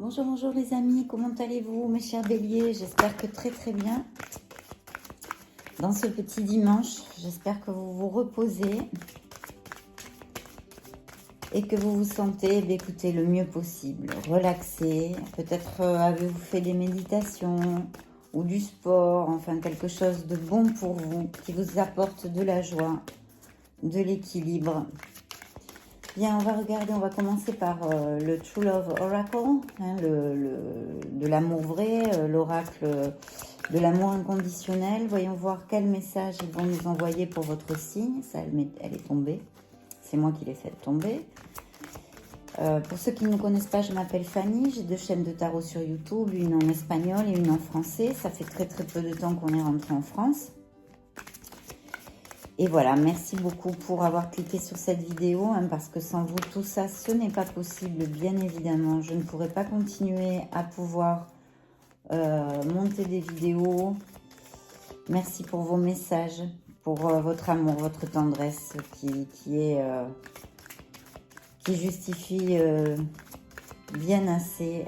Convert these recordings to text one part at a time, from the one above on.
Bonjour, bonjour les amis, comment allez-vous mes chers béliers? J'espère que très très bien. Dans ce petit dimanche, j'espère que vous vous reposez et que vous vous sentez écoutez, le mieux possible, relaxé. Peut-être avez-vous fait des méditations ou du sport, enfin quelque chose de bon pour vous, qui vous apporte de la joie, de l'équilibre. Bien, on va regarder, on va commencer par le True Love Oracle, hein, de l'amour vrai, l'oracle de l'amour inconditionnel. Voyons voir quel message ils vont nous envoyer pour votre signe. Ça, elle est tombée. C'est moi qui l'ai fait tomber. Pour ceux qui ne me connaissent pas, je m'appelle Fanny. J'ai 2 chaînes de tarot sur YouTube, une en espagnol et une en français. Ça fait très très peu de temps qu'on est rentré en France. Et voilà, merci beaucoup pour avoir cliqué sur cette vidéo, hein, parce que sans vous, tout ça, ce n'est pas possible, bien évidemment. Je ne pourrais pas continuer à pouvoir monter des vidéos. Merci pour vos messages, pour votre amour, votre tendresse qui justifie bien assez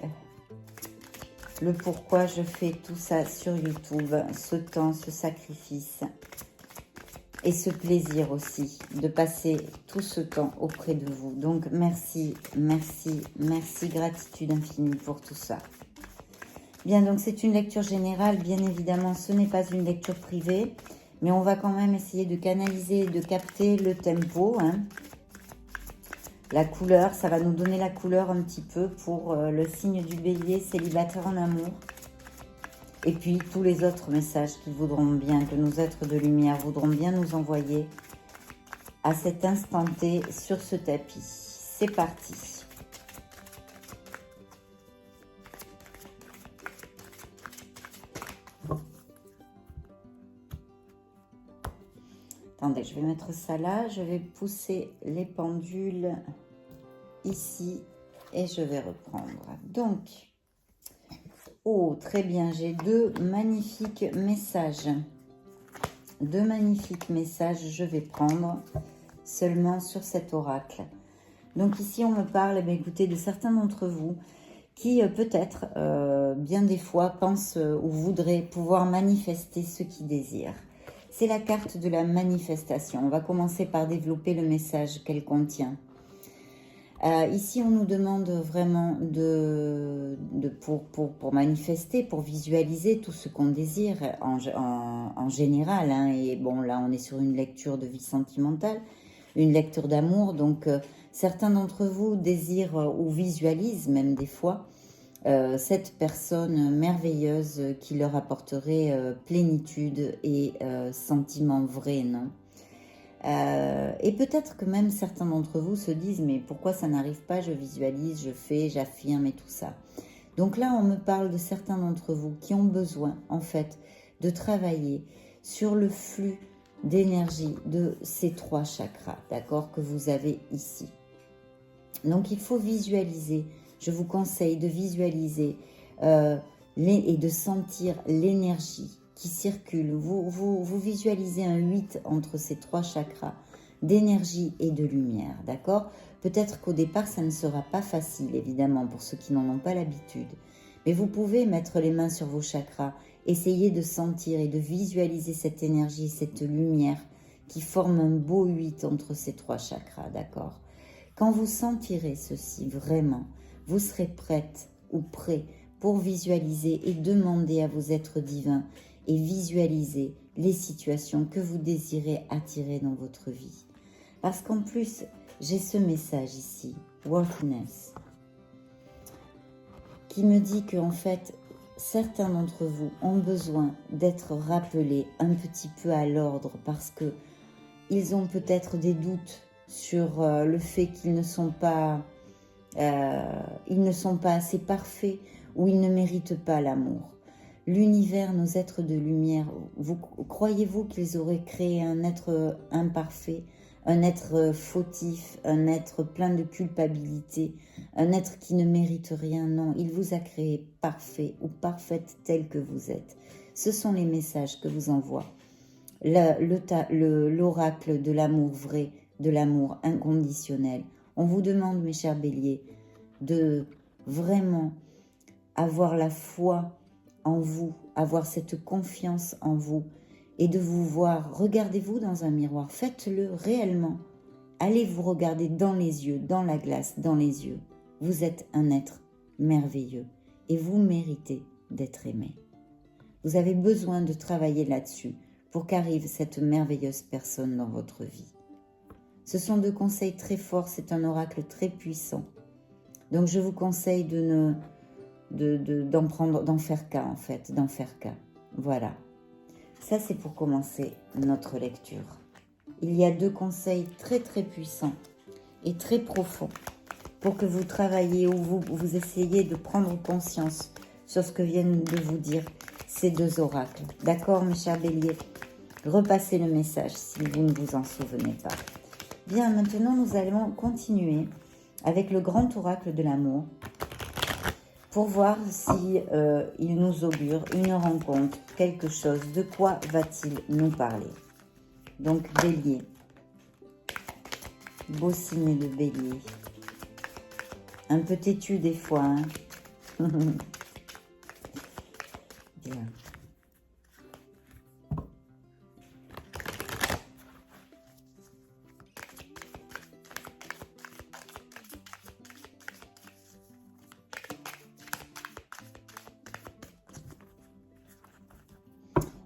le pourquoi je fais tout ça sur YouTube, ce temps, ce sacrifice. Et ce plaisir aussi de passer tout ce temps auprès de vous. Donc merci, merci, merci, gratitude infinie pour tout ça. Bien, donc c'est une lecture générale, bien évidemment, ce n'est pas une lecture privée, mais on va quand même essayer de canaliser et de capter le tempo, hein. La couleur, ça va nous donner la couleur un petit peu pour le signe du bélier, célibataire en amour. Et puis, tous les autres messages qu'ils voudront bien, que nos êtres de lumière voudront bien nous envoyer à cet instant T sur ce tapis. C'est parti. Attendez, je vais mettre ça là. Je vais pousser les pendules ici et je vais reprendre. Donc... oh, très bien, j'ai 2 magnifiques messages. 2 magnifiques messages, je vais prendre seulement sur cet oracle. Donc ici, on me parle, écoutez, de certains d'entre vous qui peut-être, bien des fois, pensent ou voudraient pouvoir manifester ce qu'ils désirent. C'est la carte de la manifestation. On va commencer par développer le message qu'elle contient. Ici, on nous demande vraiment pour manifester, pour visualiser tout ce qu'on désire en général, hein. Et bon, là, on est sur une lecture de vie sentimentale, une lecture d'amour. Donc, certains d'entre vous désirent ou visualisent même des fois cette personne merveilleuse qui leur apporterait plénitude et sentiments vrais, non ? Et peut-être que même certains d'entre vous se disent mais pourquoi ça n'arrive pas, je visualise, je fais, j'affirme et tout ça. Donc là on me parle de certains d'entre vous qui ont besoin en fait de travailler sur le flux d'énergie de ces 3 chakras, d'accord, que vous avez ici. Donc il faut visualiser, je vous conseille de visualiser et de sentir l'énergie qui circule. Vous visualisez un 8 entre ces 3 chakras d'énergie et de lumière, d'accord? Peut-être qu'au départ, ça ne sera pas facile, évidemment, pour ceux qui n'en ont pas l'habitude. Mais vous pouvez mettre les mains sur vos chakras, essayer de sentir et de visualiser cette énergie, cette lumière qui forme un beau 8 entre ces 3 chakras, d'accord? Quand vous sentirez ceci vraiment, vous serez prête ou prêt pour visualiser et demander à vos êtres divins et visualiser les situations que vous désirez attirer dans votre vie. Parce qu'en plus, j'ai ce message ici, Worthiness, qui me dit qu'en fait, certains d'entre vous ont besoin d'être rappelés un petit peu à l'ordre parce que ils ont peut-être des doutes sur le fait qu'ils ne sont pas assez parfaits ou ils ne méritent pas l'amour. L'univers, nos êtres de lumière, croyez-vous qu'ils auraient créé un être imparfait, un être fautif, un être plein de culpabilité, un être qui ne mérite rien? Non, il vous a créé parfait ou parfaite tel que vous êtes. Ce sont les messages que vous envoie l'oracle de l'amour vrai, de l'amour inconditionnel. On vous demande, mes chers béliers, de vraiment avoir la foi en vous, avoir cette confiance en vous et de vous voir. Regardez-vous dans un miroir, faites-le réellement. Allez vous regarder dans les yeux, dans la glace, dans les yeux. Vous êtes un être merveilleux et vous méritez d'être aimé. Vous avez besoin de travailler là-dessus pour qu'arrive cette merveilleuse personne dans votre vie. Ce sont deux conseils très forts, c'est un oracle très puissant. Donc je vous conseille d'en faire cas en fait, d'en faire cas. Voilà. Ça c'est pour commencer notre lecture. Il y a deux conseils très très puissants et très profonds pour que vous travailliez ou vous essayez de prendre conscience sur ce que viennent de vous dire ces deux oracles. D'accord mes chers béliers? Repassez le message si vous ne vous en souvenez pas. Bien, maintenant nous allons continuer avec le grand oracle de l'amour pour voir si il nous augure une rencontre, quelque chose. De quoi va-t-il nous parler? Donc bélier, beau signe de bélier, un peu têtu des fois, hein. Bien.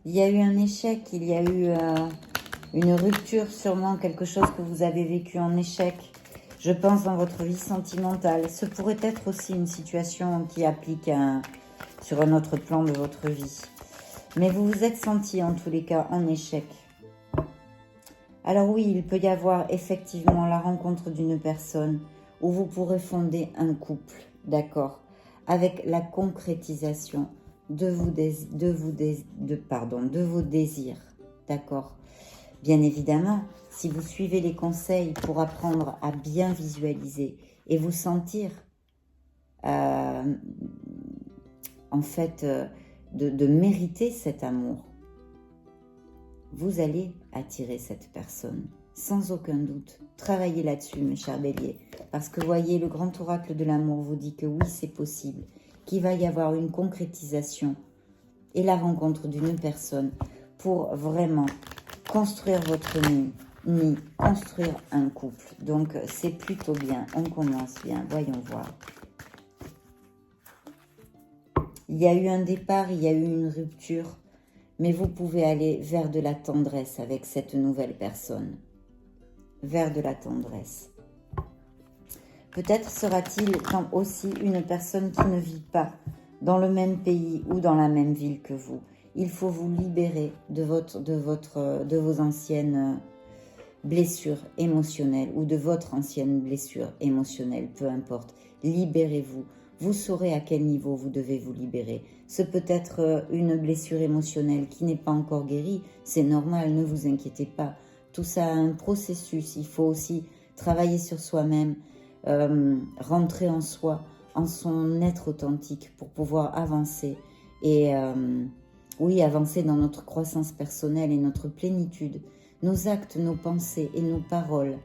Il y a eu un échec, il y a eu une rupture, sûrement quelque chose que vous avez vécu en échec. Je pense dans votre vie sentimentale. Ce pourrait être aussi une situation qui applique sur un autre plan de votre vie. Mais vous vous êtes senti en tous les cas en échec. Alors oui, il peut y avoir effectivement la rencontre d'une personne où vous pourrez fonder un couple, d'accord, avec la concrétisation de vos désirs, d'accord. Bien évidemment, si vous suivez les conseils pour apprendre à bien visualiser et vous sentir en fait de mériter cet amour, vous allez attirer cette personne, sans aucun doute. Travaillez là-dessus, mes chers béliers, parce que voyez, le grand oracle de l'amour vous dit que oui, c'est possible, qu'il va y avoir une concrétisation et la rencontre d'une personne pour vraiment construire votre nid, construire un couple. Donc, c'est plutôt bien, on commence bien, voyons voir. Il y a eu un départ, il y a eu une rupture, mais vous pouvez aller vers de la tendresse avec cette nouvelle personne. Vers de la tendresse. Peut-être sera-t-il aussi une personne qui ne vit pas dans le même pays ou dans la même ville que vous. Il faut vous libérer de vos anciennes blessures émotionnelles ou de votre ancienne blessure émotionnelle, peu importe. Libérez-vous. Vous saurez à quel niveau vous devez vous libérer. Ce peut être une blessure émotionnelle qui n'est pas encore guérie. C'est normal, ne vous inquiétez pas. Tout ça a un processus. Il faut aussi travailler sur soi-même, rentrer en soi, en son être authentique pour pouvoir avancer. Et oui, avancer dans notre croissance personnelle et notre plénitude. Nos actes, nos pensées et nos paroles.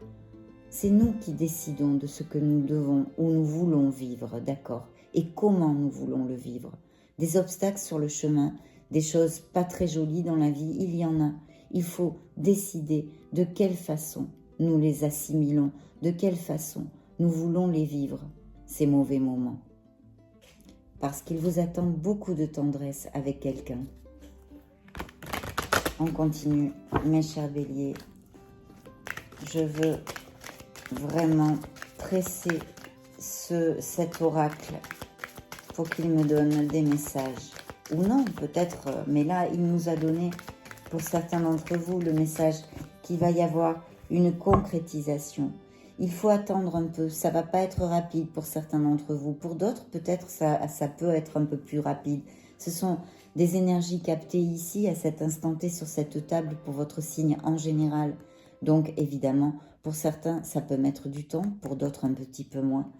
C'est nous qui décidons de ce que nous devons ou nous voulons vivre, d'accord? Et comment nous voulons le vivre. Des obstacles sur le chemin, des choses pas très jolies dans la vie, il y en a. Il faut décider de quelle façon nous les assimilons, de quelle façon nous voulons les vivre, ces mauvais moments. Parce qu'il vous attend beaucoup de tendresse avec quelqu'un. On continue, mes chers béliers. Je veux vraiment presser cet oracle pour qu'il me donne des messages. Ou non, peut-être, mais là, il nous a donné, pour certains d'entre vous, le message qu'il va y avoir une concrétisation. Il faut attendre un peu, ça va pas être rapide pour certains d'entre vous. Pour d'autres, peut-être, ça peut être un peu plus rapide. Ce sont des énergies captées ici, à cet instant T, sur cette table, pour votre signe en général. Donc, évidemment, pour certains, ça peut mettre du temps, pour d'autres, un petit peu moins.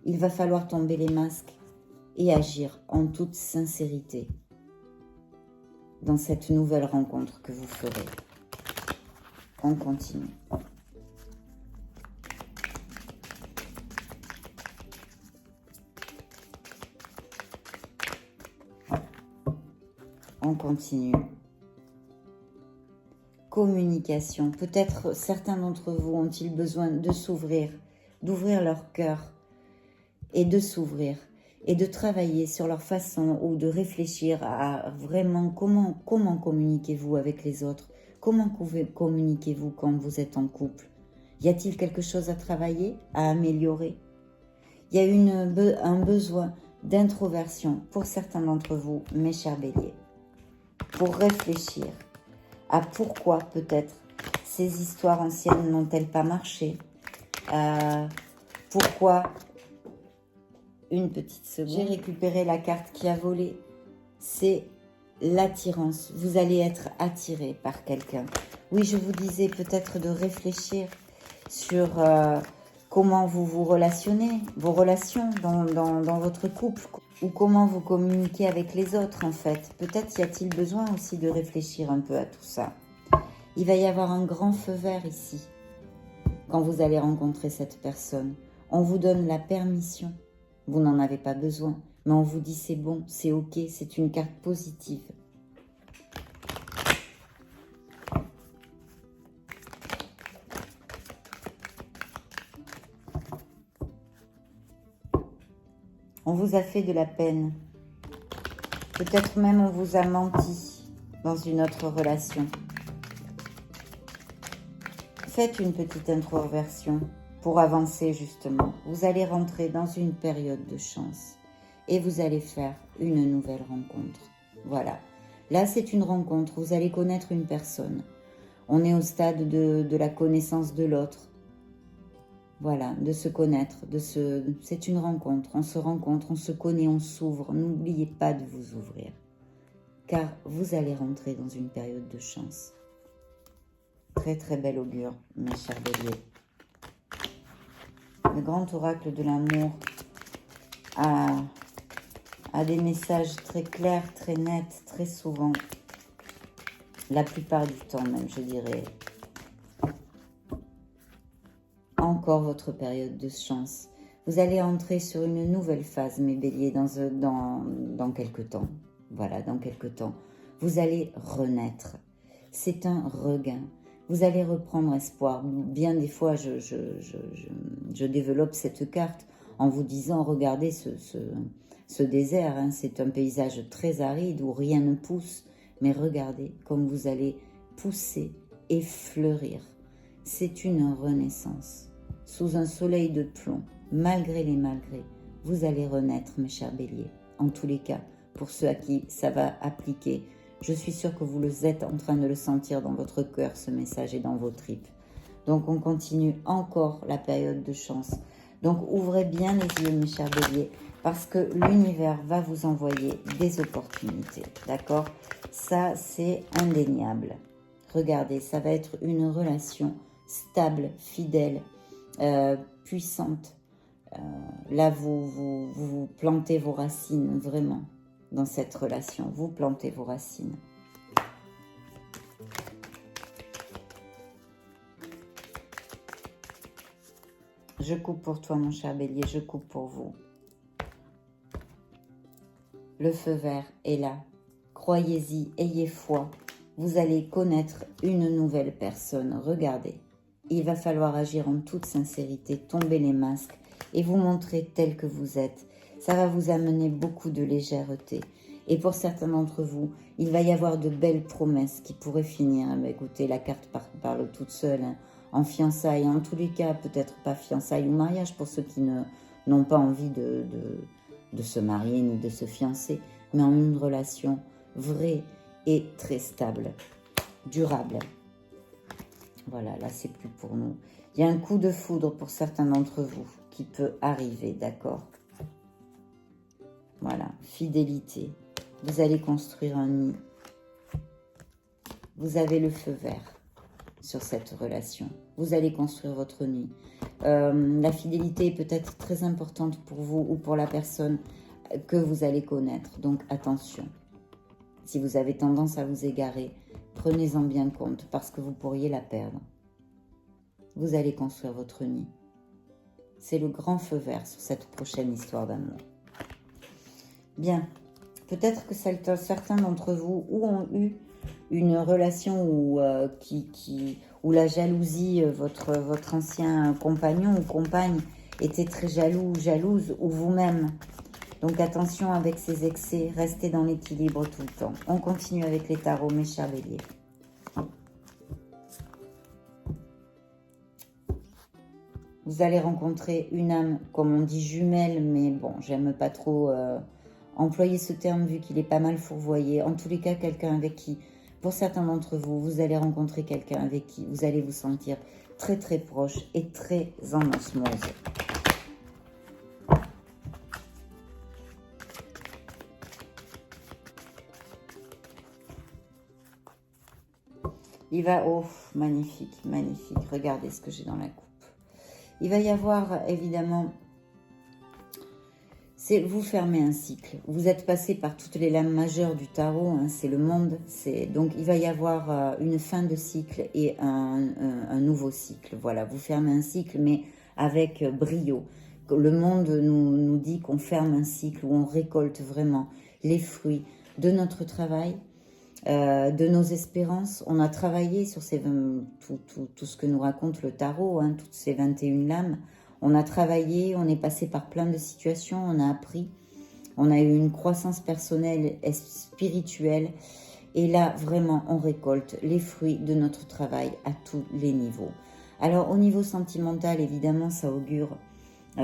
Il va falloir tomber les masques et agir en toute sincérité dans cette nouvelle rencontre que vous ferez. On continue. On continue. Communication. Peut-être certains d'entre vous ont-ils besoin de s'ouvrir, d'ouvrir leur cœur et de s'ouvrir et de travailler sur leur façon ou de réfléchir à vraiment comment communiquez-vous avec les autres, comment communiquez-vous quand vous êtes en couple. Y a-t-il quelque chose à travailler, à améliorer? Il y a un besoin d'introversion pour certains d'entre vous, mes chers béliers, pour réfléchir à pourquoi peut-être ces histoires anciennes n'ont-elles pas marché, pourquoi, une petite seconde, j'ai récupéré la carte qui a volé, c'est l'attirance, vous allez être attiré par quelqu'un. Oui, je vous disais peut-être de réfléchir sur comment vous vous relationnez, vos relations dans votre couple, ou comment vous communiquez avec les autres en fait. Peut-être y a-t-il besoin aussi de réfléchir un peu à tout ça. Il va y avoir un grand feu vert ici, quand vous allez rencontrer cette personne. On vous donne la permission, vous n'en avez pas besoin, mais on vous dit c'est bon, c'est ok, c'est une carte positive. On vous a fait de la peine. Peut-être même on vous a menti dans une autre relation. Faites une petite introversion pour avancer justement. Vous allez rentrer dans une période de chance et vous allez faire une nouvelle rencontre. Voilà. Là, c'est une rencontre. Vous allez connaître une personne. On est au stade de la connaissance de l'autre. Voilà, de se connaître, c'est une rencontre, on se connaît, on s'ouvre. N'oubliez pas de vous ouvrir, car vous allez rentrer dans une période de chance. Très très bel augure, mes chers béliers. Le grand oracle de l'amour a des messages très clairs, très nets, très souvent. La plupart du temps même, je dirais. Encore votre période de chance. Vous allez entrer sur une nouvelle phase, mes béliers, dans quelques temps. Voilà, dans quelques temps. Vous allez renaître. C'est un regain. Vous allez reprendre espoir. Bien des fois, je développe cette carte en vous disant, regardez ce désert, hein, c'est un paysage très aride où rien ne pousse. Mais regardez comme vous allez pousser et fleurir. C'est une renaissance. Sous un soleil de plomb, malgré les malgrés, vous allez renaître, mes chers béliers. En tous les cas, pour ceux à qui ça va appliquer, je suis sûre que vous êtes en train de le sentir dans votre cœur, ce message, et dans vos tripes. Donc, on continue encore la période de chance. Donc, ouvrez bien les yeux, mes chers béliers, parce que l'univers va vous envoyer des opportunités, d'accord? Ça, c'est indéniable. Regardez, ça va être une relation stable, fidèle, puissante. Là, vous plantez vos racines, vraiment, dans cette relation. Vous plantez vos racines. Je coupe pour toi, mon cher bélier, je coupe pour vous. Le feu vert est là. Croyez-y, ayez foi. Vous allez connaître une nouvelle personne. Regardez. Il va falloir agir en toute sincérité, tomber les masques et vous montrer tel que vous êtes. Ça va vous amener beaucoup de légèreté. Et pour certains d'entre vous, il va y avoir de belles promesses qui pourraient finir. Écoutez, la carte parle toute seule, hein, en fiançailles. En tous les cas, peut-être pas fiançailles ou mariage pour ceux qui n'ont pas envie de se marier ni de se fiancer, mais en une relation vraie et très stable, durable. Voilà, là, c'est plus pour nous. Il y a un coup de foudre pour certains d'entre vous qui peut arriver, d'accord? Voilà, fidélité. Vous allez construire un nid. Vous avez le feu vert sur cette relation. Vous allez construire votre nid. La fidélité est peut-être très importante pour vous ou pour la personne que vous allez connaître. Donc, attention. Si vous avez tendance à vous égarer, prenez-en bien compte parce que vous pourriez la perdre. Vous allez construire votre nid. C'est le grand feu vert sur cette prochaine histoire d'amour. Bien. Peut-être que certains d'entre vous ou ont eu une relation où, où la jalousie, votre ancien compagnon ou compagne était très jaloux ou jalouse, ou vous-même. Donc attention avec ces excès, restez dans l'équilibre tout le temps. On continue avec les tarots, mes chers béliers. Vous allez rencontrer une âme, comme on dit jumelle, mais bon, j'aime pas trop employer ce terme vu qu'il est pas mal fourvoyé. En tous les cas, quelqu'un avec qui, pour certains d'entre vous, vous allez rencontrer quelqu'un avec qui vous allez vous sentir très très proche et très en osmose. Il va, oh, magnifique, magnifique. Regardez ce que j'ai dans la coupe. Il va y avoir, évidemment, c'est vous fermez un cycle. Vous êtes passé par toutes les lames majeures du tarot, hein, c'est le monde. Donc, il va y avoir une fin de cycle et un nouveau cycle. Voilà, vous fermez un cycle, mais avec brio. Le monde nous dit qu'on ferme un cycle où on récolte vraiment les fruits de notre travail, de nos espérances. On a travaillé sur tout ce que nous raconte le tarot, hein, toutes ces 21 lames. On a travaillé, on est passé par plein de situations, on a appris, on a eu une croissance personnelle et spirituelle. Et là, vraiment, on récolte les fruits de notre travail à tous les niveaux. Alors, au niveau sentimental, évidemment, ça augure,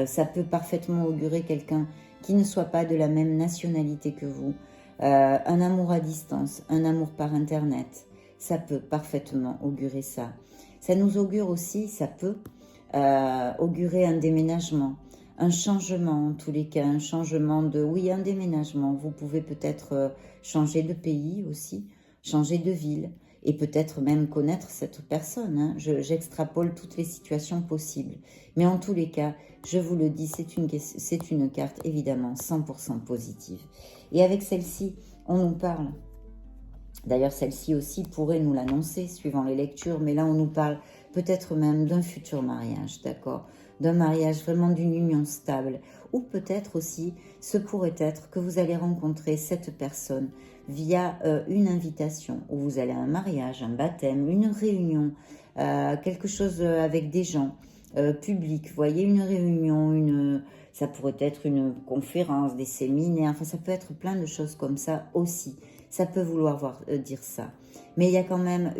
ça peut parfaitement augurer quelqu'un qui ne soit pas de la même nationalité que vous. Un amour à distance, un amour par Internet, ça peut parfaitement augurer ça. Ça nous augure aussi, ça peut augurer un déménagement, un changement en tous les cas, un changement oui, un déménagement. Vous pouvez peut-être changer de pays aussi, changer de ville et peut-être même connaître cette personne. Hein. J'extrapole toutes les situations possibles. Mais en tous les cas, je vous le dis, c'est une carte évidemment 100% positive. Et avec celle-ci, on nous parle. D'ailleurs, celle-ci aussi pourrait nous l'annoncer suivant les lectures, mais là, on nous parle peut-être même d'un futur mariage, d'accord? D'un mariage, vraiment d'une union stable. Ou peut-être aussi, ce pourrait être que vous allez rencontrer cette personne via une invitation, où vous allez à un mariage, un baptême, une réunion, quelque chose avec des gens publics. Vous voyez, une réunion, ça pourrait être une conférence, des séminaires, enfin ça peut être plein de choses comme ça aussi. Ça peut vouloir dire ça. Mais il y a quand même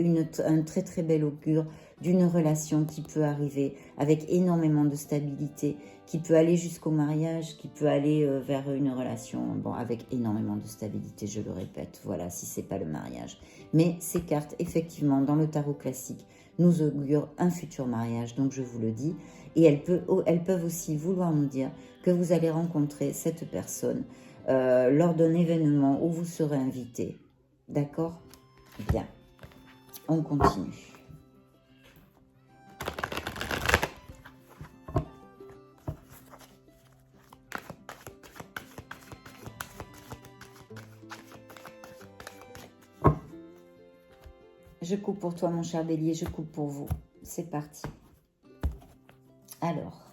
un très très bel augure d'une relation qui peut arriver avec énormément de stabilité, qui peut aller jusqu'au mariage, qui peut aller vers une relation avec énormément de stabilité, je le répète, voilà, si ce n'est pas le mariage. Mais ces cartes, effectivement, dans le tarot classique, nous augurent un futur mariage, donc je vous le dis. Et elles peuvent aussi vouloir nous dire que vous allez rencontrer cette personne lors d'un événement où vous serez invité. D'accord? Bien. On continue. Je coupe pour toi, mon cher bélier, je coupe pour vous. C'est parti. Alors,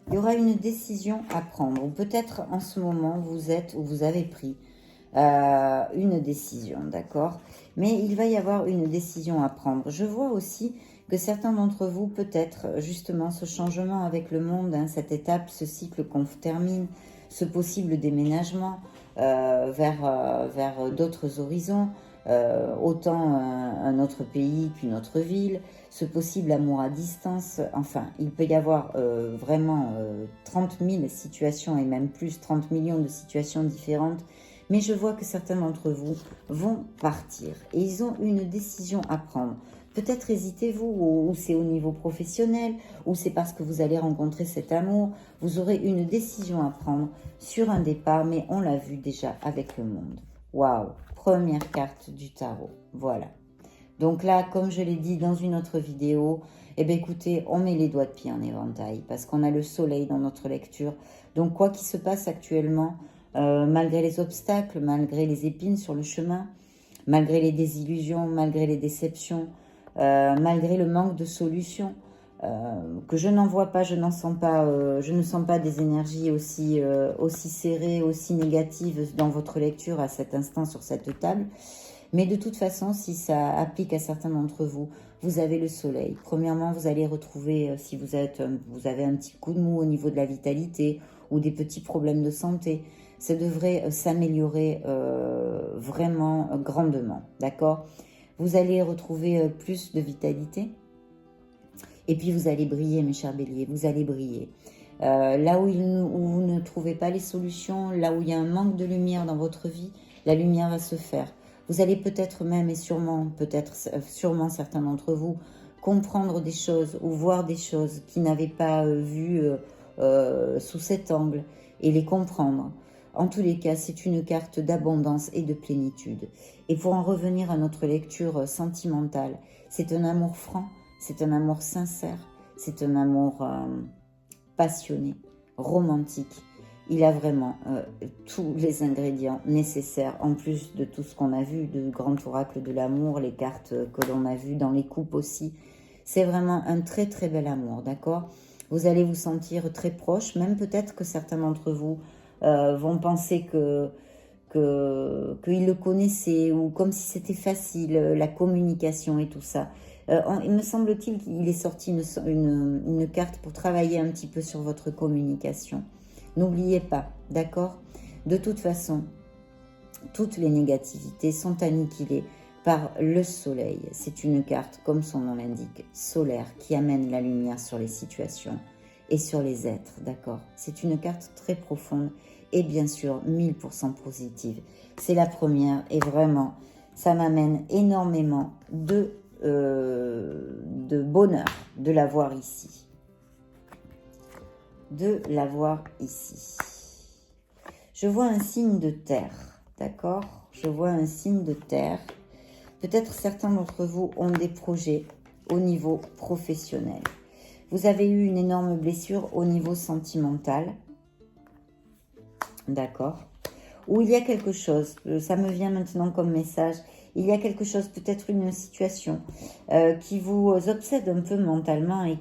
il y aura une décision à prendre. Ou peut-être en ce moment, vous êtes ou vous avez pris une décision, d'accord? Mais il va y avoir une décision à prendre. Je vois aussi que certains d'entre vous, peut-être justement ce changement avec le monde, hein, cette étape, ce cycle qu'on termine, ce possible déménagement vers d'autres horizons, autant un autre pays qu'une autre ville, ce possible amour à distance, enfin, il peut y avoir vraiment 30 000 situations et même plus, 30 millions de situations différentes. Mais je vois que certains d'entre vous vont partir et ils ont une décision à prendre. Peut-être hésitez-vous, ou c'est au niveau professionnel, ou c'est parce que vous allez rencontrer cet amour. Vous aurez une décision à prendre sur un départ, mais on l'a vu déjà avec le monde. Waouh! Première carte du tarot. Voilà. Donc là, comme je l'ai dit dans une autre vidéo, eh bien écoutez, on met les doigts de pied en éventail parce qu'on a le soleil dans notre lecture. Donc quoi qu'il se passe actuellement, malgré les obstacles, malgré les épines sur le chemin, malgré les désillusions, malgré les déceptions, malgré le manque de solutions, que je n'en vois pas, je n'en sens pas, je ne sens pas des énergies aussi, aussi serrées, aussi négatives dans votre lecture à cet instant sur cette table. Mais de toute façon, si ça applique à certains d'entre vous, vous avez le soleil. Premièrement, vous allez retrouver, si vous avez un petit coup de mou au niveau de la vitalité ou des petits problèmes de santé, ça devrait s'améliorer vraiment grandement, d'accord? Vous allez retrouver plus de vitalité. Et puis vous allez briller, mes chers béliers, vous allez briller. Là où vous ne trouvez pas les solutions, là où il y a un manque de lumière dans votre vie, la lumière va se faire. Vous allez peut-être même, et sûrement certains d'entre vous, comprendre des choses ou voir des choses qui n'avaient pas vues sous cet angle et les comprendre. En tous les cas, c'est une carte d'abondance et de plénitude. Et pour en revenir à notre lecture sentimentale, c'est un amour franc, c'est un amour sincère, c'est un amour passionné, romantique. Il a vraiment tous les ingrédients nécessaires, en plus de tout ce qu'on a vu, de grand oracle de l'amour, les cartes que l'on a vues dans les coupes aussi. C'est vraiment un très très bel amour, d'accord? Vous allez vous sentir très proche, même peut-être que certains d'entre vous vont penser qu'ils le connaissaient, ou comme si c'était facile, la communication et tout ça. Il me semble-t-il qu'il est sorti une carte pour travailler un petit peu sur votre communication. N'oubliez pas, d'accord? De toute façon, toutes les négativités sont anniquilées par le soleil. C'est une carte, comme son nom l'indique, solaire, qui amène la lumière sur les situations et sur les êtres, d'accord? C'est une carte très profonde et bien sûr 1000% positive. C'est la première et vraiment, ça m'amène énormément de bonheur de la voir ici. Je vois un signe de terre, d'accord? Je vois un signe de terre. Peut-être certains d'entre vous ont des projets au niveau professionnel. Vous avez eu une énorme blessure au niveau sentimental, d'accord? Ou il y a quelque chose, ça me vient maintenant comme message, il y a quelque chose, peut-être une situation qui vous obsède un peu mentalement et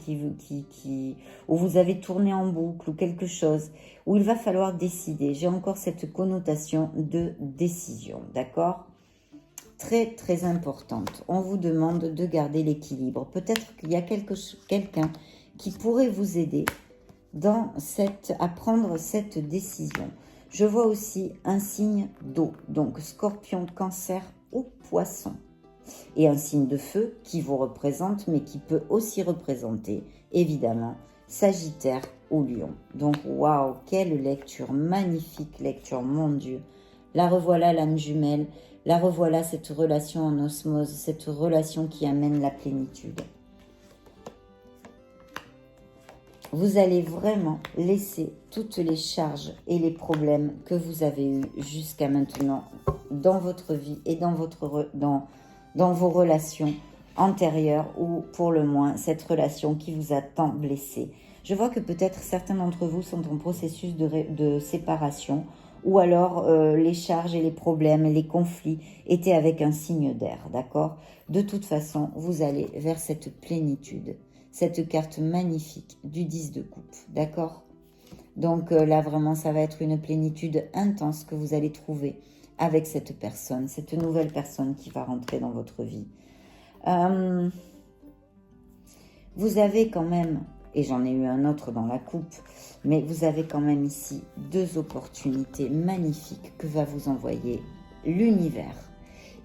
où vous avez tourné en boucle, ou quelque chose où il va falloir décider. J'ai encore cette connotation de décision, d'accord? Très très importante. On vous demande de garder l'équilibre. Peut-être qu'il y a quelqu'un qui pourrait vous aider à prendre cette décision. Je vois aussi un signe d'eau, donc Scorpion, Cancer ou Poisson. Et un signe de feu qui vous représente, mais qui peut aussi représenter, évidemment, Sagittaire ou Lion. Donc, waouh, quelle lecture, magnifique lecture, mon Dieu. La revoilà, l'âme jumelle, la revoilà, cette relation en osmose, cette relation qui amène la plénitude. Vous allez vraiment laisser toutes les charges et les problèmes que vous avez eus jusqu'à maintenant dans votre vie et dans vos relations antérieures, ou pour le moins cette relation qui vous a tant blessé. Je vois que peut-être certains d'entre vous sont en processus de séparation, ou alors les charges et les problèmes et les conflits étaient avec un signe d'air, d'accord? De toute façon, vous allez vers cette plénitude. Cette carte magnifique du 10 de coupe, d'accord? Donc là, vraiment, ça va être une plénitude intense que vous allez trouver avec cette personne, cette nouvelle personne qui va rentrer dans votre vie. Vous avez quand même, et j'en ai eu un autre dans la coupe, mais vous avez quand même ici 2 opportunités magnifiques que va vous envoyer l'univers.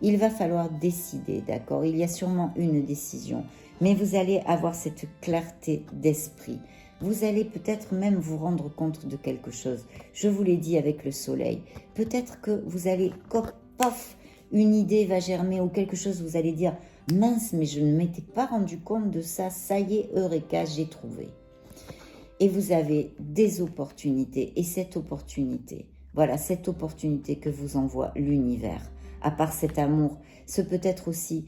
Il va falloir décider, d'accord? Il y a sûrement une décision, mais vous allez avoir cette clarté d'esprit. Vous allez peut-être même vous rendre compte de quelque chose. Je vous l'ai dit avec le soleil. Peut-être que vous allez, pof, une idée va germer ou quelque chose, vous allez dire « Mince, mais je ne m'étais pas rendu compte de ça, ça y est, Eureka, j'ai trouvé ». Et vous avez des opportunités, et cette opportunité, voilà, cette opportunité que vous envoie l'univers. À part cet amour, ce peut être aussi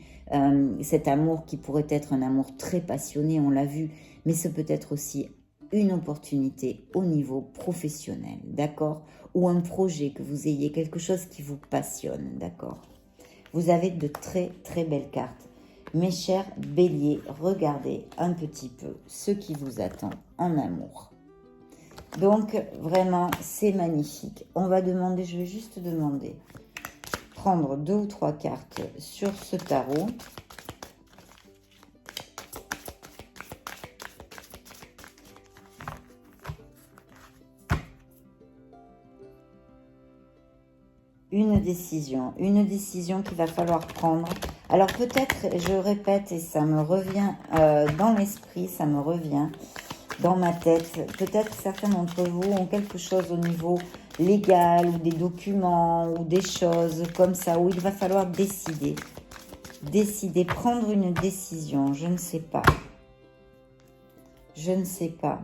cet amour qui pourrait être un amour très passionné, on l'a vu, mais ce peut être aussi une opportunité au niveau professionnel, d'accord? Ou un projet, que vous ayez quelque chose qui vous passionne, d'accord? Vous avez de très très belles cartes. Mes chers béliers, regardez un petit peu ce qui vous attend en amour. Donc, vraiment, c'est magnifique. On va demander, je vais juste demander, prendre 2 ou 3 cartes sur ce tarot. Une décision qu'il va falloir prendre. Alors peut-être, je répète, et ça me revient dans l'esprit, ça me revient dans ma tête, peut-être certains d'entre vous ont quelque chose au niveau légal, ou des documents, ou des choses comme ça, où il va falloir décider, prendre une décision, je ne sais pas. Je ne sais pas.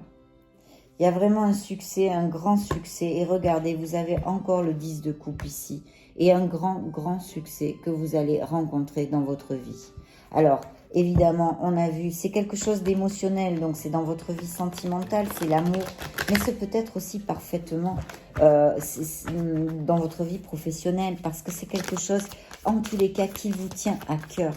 Il y a vraiment un succès, un grand succès. Et regardez, vous avez encore le 10 de coupe ici. Et un grand succès que vous allez rencontrer dans votre vie. Alors, évidemment, on a vu, c'est quelque chose d'émotionnel. Donc, c'est dans votre vie sentimentale, c'est l'amour. Mais c'est peut-être aussi parfaitement dans votre vie professionnelle. Parce que c'est quelque chose, en tous les cas, qui vous tient à cœur.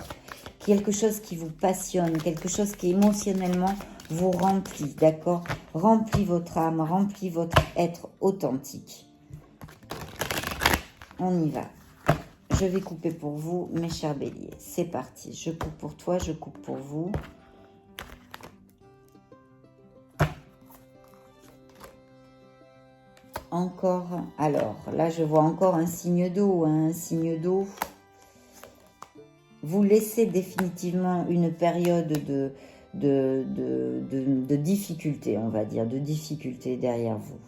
Quelque chose qui vous passionne. Quelque chose qui émotionnellement vous remplit, d'accord? Remplit votre âme, remplit votre être authentique. On y va. Je vais couper pour vous, mes chers béliers. C'est parti. Je coupe pour toi, je coupe pour vous. Encore, alors, là, je vois encore un signe d'eau, un signe d'eau. Vous laissez définitivement une période de difficulté, on va dire, de difficulté derrière vous.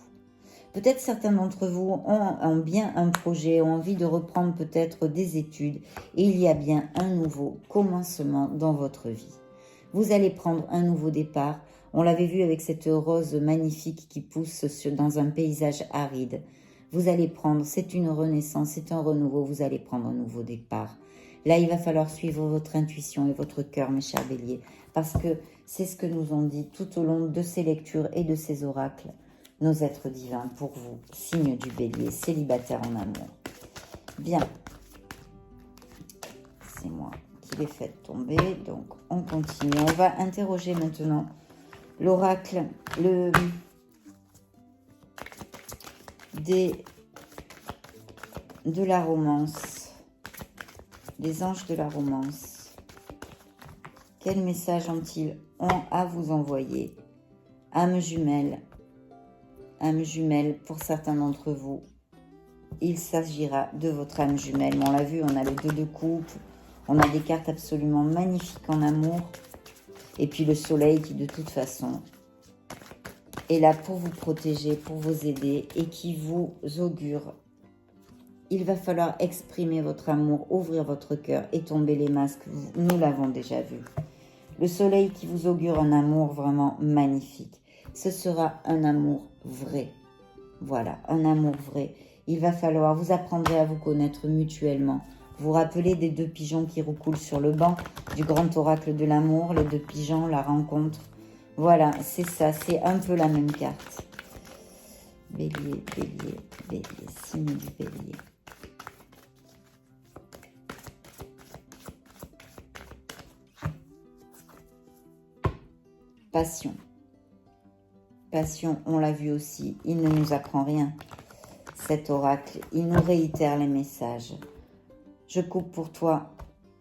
Peut-être certains d'entre vous ont bien un projet, ont envie de reprendre peut-être des études, et il y a bien un nouveau commencement dans votre vie. Vous allez prendre un nouveau départ. On l'avait vu avec cette rose magnifique qui pousse dans un paysage aride. Vous allez prendre, c'est une renaissance, c'est un renouveau, vous allez prendre un nouveau départ. Là, il va falloir suivre votre intuition et votre cœur, mes chers béliers, parce que c'est ce que nous ont dit tout au long de ces lectures et de ces oracles, nos êtres divins pour vous, signe du bélier, célibataire en amour. Bien, c'est moi qui l'ai fait tomber, donc on continue. On va interroger maintenant l'oracle, de la romance, les anges de la romance. Quel message ont-ils à vous envoyer? Âme jumelle, pour certains d'entre vous, il s'agira de votre âme jumelle. On l'a vu, on a le 2 de coupe, on a des cartes absolument magnifiques en amour, et puis le soleil qui de toute façon est là pour vous protéger, pour vous aider, et qui vous augure. Il va falloir exprimer votre amour, ouvrir votre cœur et tomber les masques. Nous l'avons déjà vu. Le soleil qui vous augure un amour vraiment magnifique. Ce sera un amour vrai. Voilà, un amour vrai. Il va falloir, vous apprendrez à vous connaître mutuellement. Vous vous rappelez des 2 pigeons qui roucoulent sur le banc du grand oracle de l'amour, les 2 pigeons, la rencontre. Voilà, c'est ça, c'est un peu la même carte. Bélier, bélier, bélier, signe du bélier. Passion. Passion, on l'a vu aussi, il ne nous apprend rien. Cet oracle, il nous réitère les messages. Je coupe pour toi,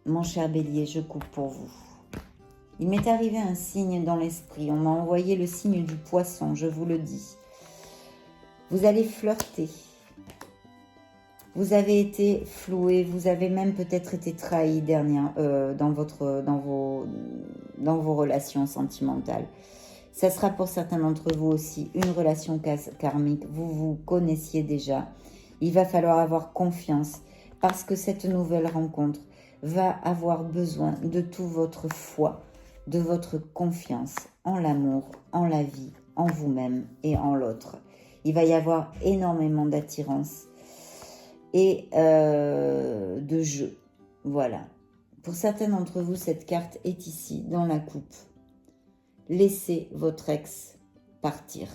mon cher bélier, je coupe pour vous. Il m'est arrivé un signe dans l'esprit, on m'a envoyé le signe du poisson, je vous le dis. Vous allez flirter. Vous avez été floué, vous avez même peut-être été trahi dans vos relations sentimentales. Ça sera pour certains d'entre vous aussi une relation karmique. Vous vous connaissiez déjà. Il va falloir avoir confiance parce que cette nouvelle rencontre va avoir besoin de toute votre foi, de votre confiance en l'amour, en la vie, en vous-même et en l'autre. Il va y avoir énormément d'attirance et de jeu. Voilà. Pour certains d'entre vous, cette carte est ici, dans la coupe. Laissez votre ex partir.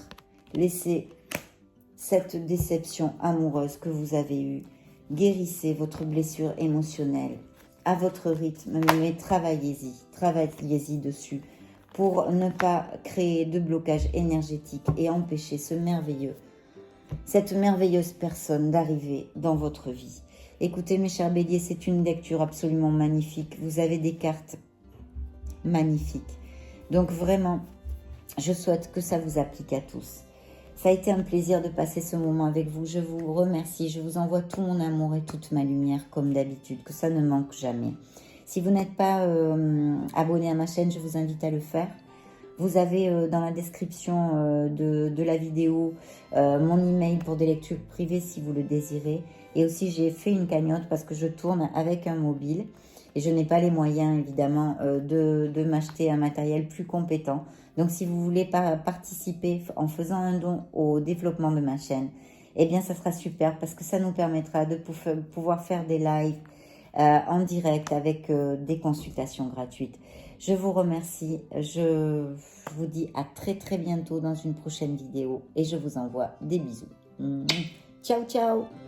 Laissez cette déception amoureuse que vous avez eue. Guérissez votre blessure émotionnelle. à votre rythme, mais travaillez-y dessus pour ne pas créer de blocage énergétique et empêcher cette merveilleuse personne d'arriver dans votre vie. Écoutez mes chers béliers, c'est une lecture absolument magnifique. Vous avez des cartes magnifiques. Donc vraiment, je souhaite que ça vous applique à tous. Ça a été un plaisir de passer ce moment avec vous. Je vous remercie. Je vous envoie tout mon amour et toute ma lumière comme d'habitude. Que ça ne manque jamais. Si vous n'êtes pas abonné à ma chaîne, je vous invite à le faire. Vous avez dans la description de la vidéo mon email pour des lectures privées si vous le désirez. Et aussi, j'ai fait une cagnotte parce que je tourne avec un mobile. Et je n'ai pas les moyens, évidemment, de m'acheter un matériel plus compétent. Donc, si vous voulez participer en faisant un don au développement de ma chaîne, eh bien, ça sera super parce que ça nous permettra de pouvoir faire des lives en direct avec des consultations gratuites. Je vous remercie. Je vous dis à très, très bientôt dans une prochaine vidéo et je vous envoie des bisous. Ciao, ciao!